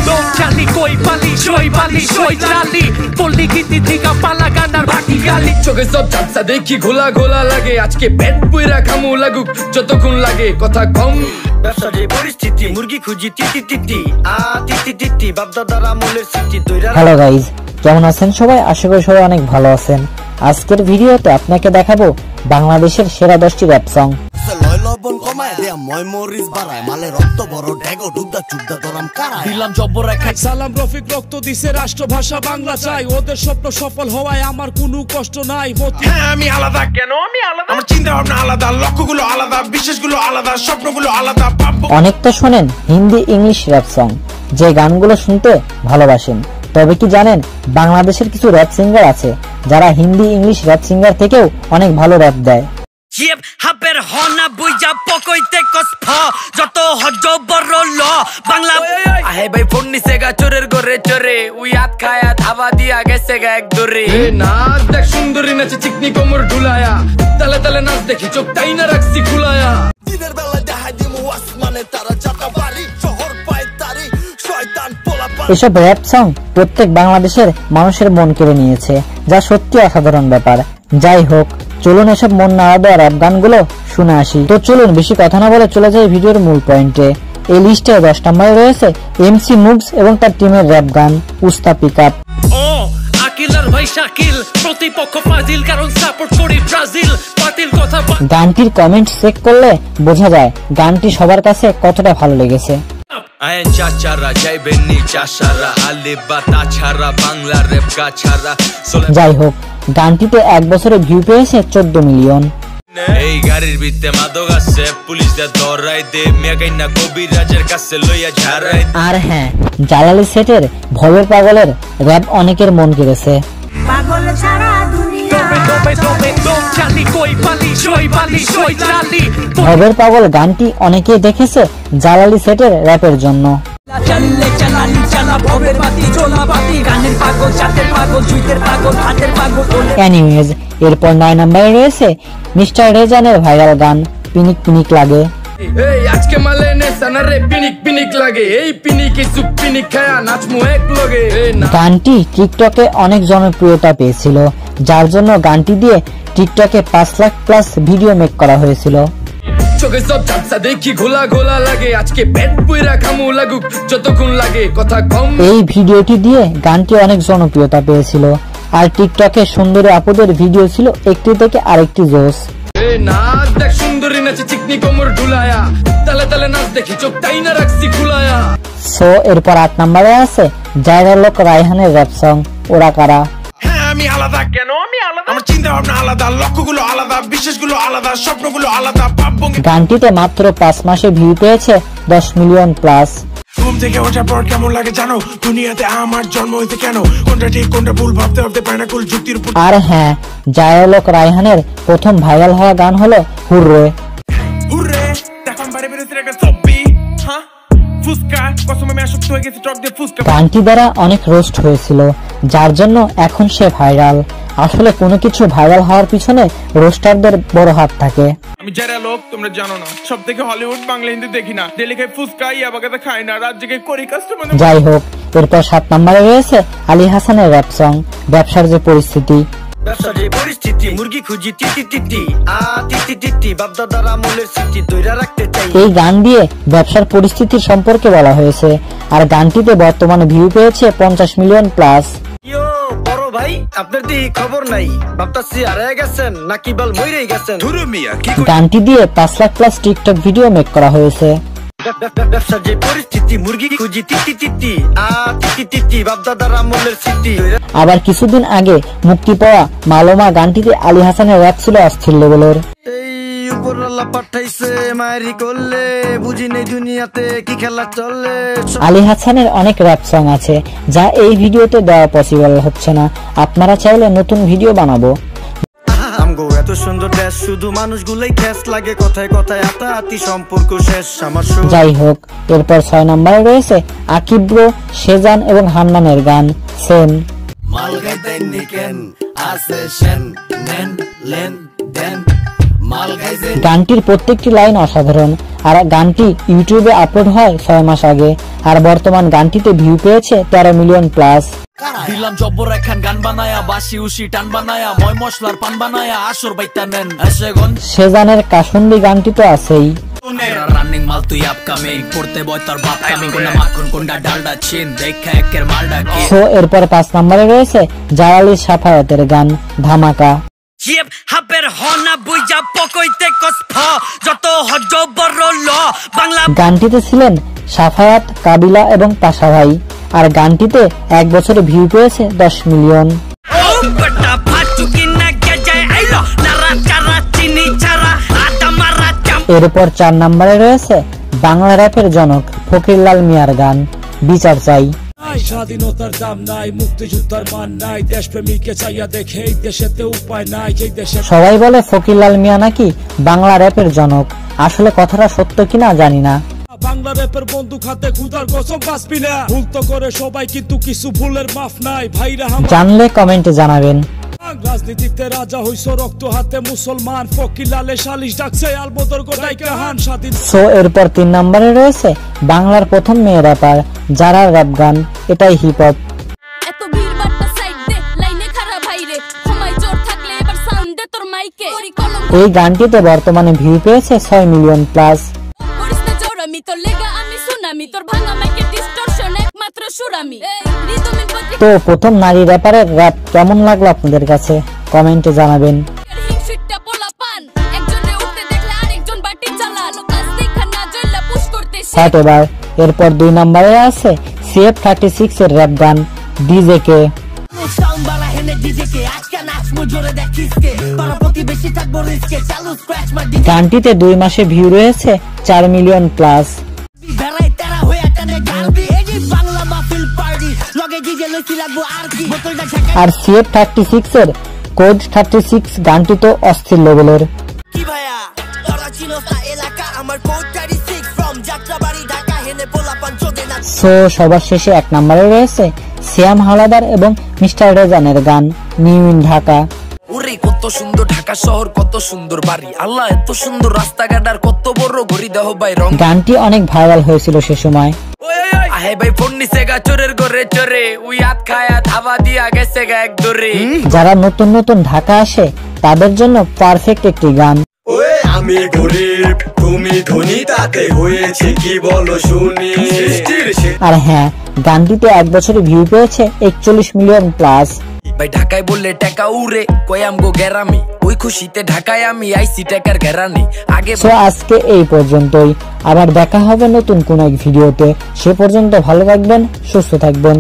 dom chali koi pali shoi chali polli giti thika pala ganar baki gali চোখে সব ঝাপসা দেখি ঘোলা ঘোলা লাগে আজকে পেট পুরা খামু লাগুক যতক্ষণ লাগে কথা কম ব্যবসার যে পরিস্থিতি মুরগি খুঁজি তিতি তিতি তিতি তিতি বাপদাদার আমলের স্মৃতি দইরা। হ্যালো গাইজ, কেমন আছেন সবাই? আশা করি সবাই অনেক ভালো আছেন। আজকের ভিডিওতে আপনাকে দেখাবো বাংলাদেশের সেরা 10টি র‍্যাপ সং। দিলাম জব্বর রেখা সালাম রফিক রক্ত দিছে রাষ্ট্রভাষা বাংলা চাই ওদের স্বপ্ন সফল হওয়ায় আমার কোনো কষ্ট নাই। হ্যাঁ আমি আলাদা, কেন আমি আলাদা? আমার চিন্তা ভাবনা আলাদা, লক্ষ্যগুলো আলাদা, বিশ্বাসগুলো আলাদা, স্বপ্নগুলো আলাদা। অনেক তো শোনেন হিন্দি ইংলিশ র‍্যাপ সং, যে গানগুলো শুনতে ভালোবাসেন। তবে কি জানেন বাংলাদেশের কিছু র‍্যাপ সিঙ্গার আছে যারা হিন্দি ইংলিশ র‍্যাপ সিঙ্গার থেকেও অনেক ভালো র‍্যাপ দেয়। জিপ হাবের হনা বুইজা পকইতে কসফ যত হজ বড় ল বাংলা আহে ভাই ফোন নিছে গা চোরের ঘরে চোরে উই হাত খায়া ধাবা দিয়া গেছে গা এক দরে। এ নাচ দেখ সুন্দরী নাচে চিকনি কোমর ঢুলায়া তালে তালে নাচ দেখি চোখ তাই না রাখছি খুলায়া দিনের বেলা দেখাই দিমু আসমানে তারা চাকা বাড়ি শহর পায় তারি শয়তান পোলা। এসব র‍্যাপ সং প্রত্যেক বাংলাদেশের মানুষের মন কেড়ে নিয়েছে, যা সত্যি অসাধারণ ব্যাপার। যাই হোক, চলুন এসব মন নাড়া দেওয়া র‍্যাপ গানগুলো শুনে আসি। তো চলুন বেশি কথা না বলে চলে যাই ভিডিওর মূল পয়েন্টে। এই লিস্টে 10 নম্বরে রয়েছে এমসি মুভস এবং তার টিমের র‍্যাপ গান উস্তা পিকআপ। আকিলার ভাই শাকিল প্রতিপক্ষ ফাজিল কারণ সাপোর্ট করি ব্রাজিল বাতিল কথা। গানটির কমেন্ট চেক করলে বোঝা যায় গানটি সবার কাছে কতটা ভালো লেগেছে। আয়েন চাচারা যাইবেননি চাচারা আলিবা তাছাড়া বাংলা র‍্যাপ গাছারা। যাই হোক, গানটিতে 1 বছরে ভিউ পেয়েছে 14 মিলিয়ন। এই গাড়ির ভিতরে মাদক আছে পুলিশরা ধরাই দে মেগাইনা কবিরাজের কাছে লইয়া ঝাড়াই। আর হ্যাঁ, জালালি সেটের ভবের পাগলের র‍্যাপ অনেকের মন কেড়েছে। পাগল সারা দুনিয়া dom chali koi pali shoi chali ভবের পাগল গানটি অনেকেই দেখেছে জালালি সেটের র‍্যাপের জন্য। চললে চালালি চালা ভবের বাতি চোলা বাতি গানের পাগল চাটের পাগল জুইতের পাগল হাতের পাগল। এনিওয়েজ, এরপর 9 নম্বরে রয়েছে মিস্টার রেজানের ভাইরাল গান পিনিক পিনিক লাগে। এই আজকে মালে নে সানারে পিনিক পিনিক লাগে এই পিনিকে সুপ পিনিক খায়া নাচমু এক লগে। গানটি টিকটকে অনেক জনপ্রিয়তা পেয়েছিল, যার জন্য গানটি দিয়ে টিকটকে 5 লাখ প্লাস ভিডিও মেক করা হয়েছিল। চোখে সব ঝাপসা দেখি ঘোলা ঘোলা লাগে আজকে পেট পুরা খামু লাগুক যতক্ষণ লাগে কথা কম। এই ভিডিওটি দিয়ে গানটি অনেক জনপ্রিয়তা পেয়েছিল, আর টিকটকে সুন্দরী আপুদের ভিডিও ছিল একটি থেকে আরেকটি জোস। এ নাচ দেখ সুন্দরী নাচে চিকনি কোমর ঢুলায়া তালে তালে নাচ দেখি চোখ তাই না রাখছি খুলায়া। সো এরপর 8 নম্বরে আছে জায়রার লোক রায়হানের র‍্যাপ সং ওরা কারা। হ্যাঁ আমি আলাদা, কেন আমি আলাদা? আমার চিন্তা ভাবনা আলাদা, লক্ষ্যগুলো আলাদা, বিশ্বাসগুলো আলাদা, স্বপ্নগুলো আলাদা। গানটিতে মাত্র 5 মাসে ভিউ পেয়েছে 10 মিলিয়ন প্লাস। ঘুম থেকে ওঠার পর কেমন লাগে জানো? দুনিয়াতে আমার জন্ম হইতে কেন? কোনটা ঠিক কোনটা ভুল ভাবতে ভাবতে পায় না কুল যুক্তির উপর। আর হ্যাঁ, জায়রার লোক রায়হানের প্রথম ভাইরাল হওয়া গান হলো হুররে। হুররে দেখো বারে বারে একটা ছবি হ্যাঁ ফুসকা কসমে আমি আসক্ত হয়ে গেছি টক দিয়ে ফুসকা। গানটি দ্বারা অনেক রোস্ট হয়েছিল, যার জন্য এখন সে ভাইরাল। আসলে কোনো কিছু ভাইরাল হওয়ার পিছনে রোস্টারদের বড় হাত থাকে। আমি যারা লোক তোমরা জানো না, সব থেকে হলিউড বাংলা হিন্দি দেখি না, ডেলি খাই ফুসকা ইয়াবাগাতে খাই না, রাত জেগে করি কাস্টমার। যাই হোক, এরপর 7 নম্বরে রয়েছে আলী হাসানের র‍্যাপ সং ব্যবসার যে পরিস্থিতি। ব্যবসার যে পরিস্থিতি মুরগি খুঁজি তিতি তিতি তিতি তিতি বাপদাদার আমলের স্মৃতি দইরা রাখতে চাই। এই গান দিয়ে ব্যবসার পরিস্থিতির সম্পর্কে বলা হয়েছে, আর গানটিতে বর্তমানে ভিউ পেয়েছে 50 মিলিয়ন প্লাস। ইয়ো বড় ভাই, আপনার দি খবর নাই, ভাবতাছি হারিয়ে গেছেন নাকি বল মইরেই গেছেন। ধুরু মিয়া কি গানটি দিয়ে 5 lakh plus TikTok video make করা হয়েছে। ব্যবসার যে পরিস্থিতি মুরগি খুঁজি তিতি তিতি তিতি তিতি বাপদাদার আমলের স্মৃতি। আবার কিছুদিন আগে মুক্তি পাওয়া মালোমা গানটিতে আলী হাসানের র‍্যাপ ছিল অস্থির লেভেলের। এই উপরওয়ালা পাঠাইছে মারি করলে বুঝি নেই দুনিয়াতে কি খেলা চলে। আলী হাসানের অনেক র‍্যাপ সং আছে যা এই ভিডিওতে দেওয়া পসিবল হচ্ছে না। আপনারা চাইলে নতুন ভিডিও বানাবো। আমগো এত সুন্দর দেশ শুধু মানুষগুলাই খ্যাস লাগে কথায় কথায় আতাআতি সম্পর্ক শেষ আমার। যাই হোক, এরপর 6 নম্বরে রয়েছে আকিব ব্রো, সেজান এবং হান্নানের গান সেন। মাল গাইতেন নিকেন আছে শেন নেন লেন দেন গানটির প্রত্যেকটি লাইন অসাধারণ, আর গানটি ইউটিউবে আপলোড হয় 6 মাস আগে, আর বর্তমান গানটিতে ভিউ পেয়েছে 13 মিলিয়ন প্লাস। দিলাম জব্বর একখান গান বানায়া, বাসি উসি টান বানায়া, ময় মশলার পান বানায়া, আসর বাইতা নেন সেজানের কাসুন্দি গানটি তো আছেই। রানিং মাল তুই আপকামিং পড়তে বয় তোর বাপ কামিং, কোনটা মাখন কোনটা ডালডা চিন দেখা একের মালডা কি। সো এরপর 5 নম্বরে রয়েছে জালালি সাফায়াতের গান ধামাকা। জিপ হাপের হনা বুইজা পকইতে কসফ যত হজ বড় ল বাংলা। গানটিতে ছিলেন সাফায়াত, কাবিলা এবং পাশা ভাই, আর গানটিতে 1 বছরে ভিউ পেয়েছে 10 মিলিয়ন। বেটা ফাটুকি না গজায় আইলো নারা চারা চিনি চারা আদা মারা চাম। এরপর 4 নম্বরে রয়েছে বাংলা র্যাপের জনক ফকিরলাল মিয়ার গান বিচার চাই। স্বাধীনতার দাম নাই, মুক্তিযোদ্ধার মান নাই, দেশপ্রেমীকে চাইয়া দেখে এই দেশেতে উপায় নাই, এই দেশে সবাই বলে ফকিরলাল মিয়া নাকি বাংলা র্যাপের জনক, আসলে কথাটা সত্য কিনা জানি না। বাংলা র্যাপের বন্দুক হাতে খুদার কসম বাঁচবি না, ভুল তো করে সবাই কিন্তু কিছু ভুলের মাফ নাই ভাইরা। জানলে কমেন্টে জানাবেন। রাজনীতিতে রাজা হইছ রক্ত হাতে মুসলমান, ফকিরলালে সালিশ ডাকছে আলবদর গোটাই কাহান স্বাধীন। সো এরপর 3 নম্বরে রয়েছে বাংলার প্রথম মেয়ে র্যাপার যারা র্যাপ গান, এটাই হিপ হপ। এত ভিড় বাট্টা সাইড দে লাইনে খারাপ ভাইরে সময় জোর থাকলে এবার সাউন্ড দে তোর মাইকে। এই গানটিতে বর্তমানে ভিউ পেয়েছে 6 মিলিয়ন প্লাস। করিসতে জোরামি তোর লেগা আমি সুনামি, তোর ভাঙা মাইকে ডিসটরশন একমাত্র সুরামি। রিদমিন পত্রিকা তো প্রথম নারী র্যাপারের র্যাপ কেমন লাগলো আপনাদের কাছে কমেন্টে জানাবেন। হিংসুটটা পোলা পান একজনে উঠতে দেখলে আরেকজন বাটি চালা, লোকাস দেখা না জইলা পুশ করতে হ্যাঁ, এবার এরপর 2 নম্বরে আছে CF36 এর র্যাপ গান ডিজে কে। গানটিতে 2 মাসে ভিউ রয়েছে 4 মিলিয়ন প্লাস। আর CF36 এর কোড 36 গানটি তো অস্থির লেভেলের। সো সবার শেষে 1 নম্বরে রয়েছে শ্যাম হাওলাদার এবং মিস্টার রেজানের গান নিউ ইন ঢাকা। ওরে কত সুন্দর ঢাকা শহর, কত সুন্দর বাড়ি, আল্লাহ এত সুন্দর রাস্তাঘাট আর কত বড় ঘড়ি দেহ ভাই রং। গানটি অনেক ভাইরাল হয়েছিল সে সময়। আহে ভাই ফোন নিছে গা চোরের ঘরে চোরে, উই হাত খায়া ধাবা দিয়া গেছে গা এক দরে। যারা নতুন নতুন ঢাকা আসে তাদের জন্য পারফেক্ট একটি গান। আমি গরিব তুমি ধনী, তাতে হয়েছে কি বলো শুনি। আর হ্যাঁ, গানটিতে 1 বছরে ভিউ পেয়েছে 41 মিলিয়ন প্লাস। ভাই ঢাকায় বললে টাকা উড়ে, কয়াম গো গেরামি, ওই খুশিতে ঢাকায় আমি আইসি টাকার ঘেরানি আগে। সো আজকে এই পর্যন্তই, আবার দেখা হবে নতুন কোন এক ভিডিওতে। সে পর্যন্ত ভালো থাকবেন, সুস্থ থাকবেন।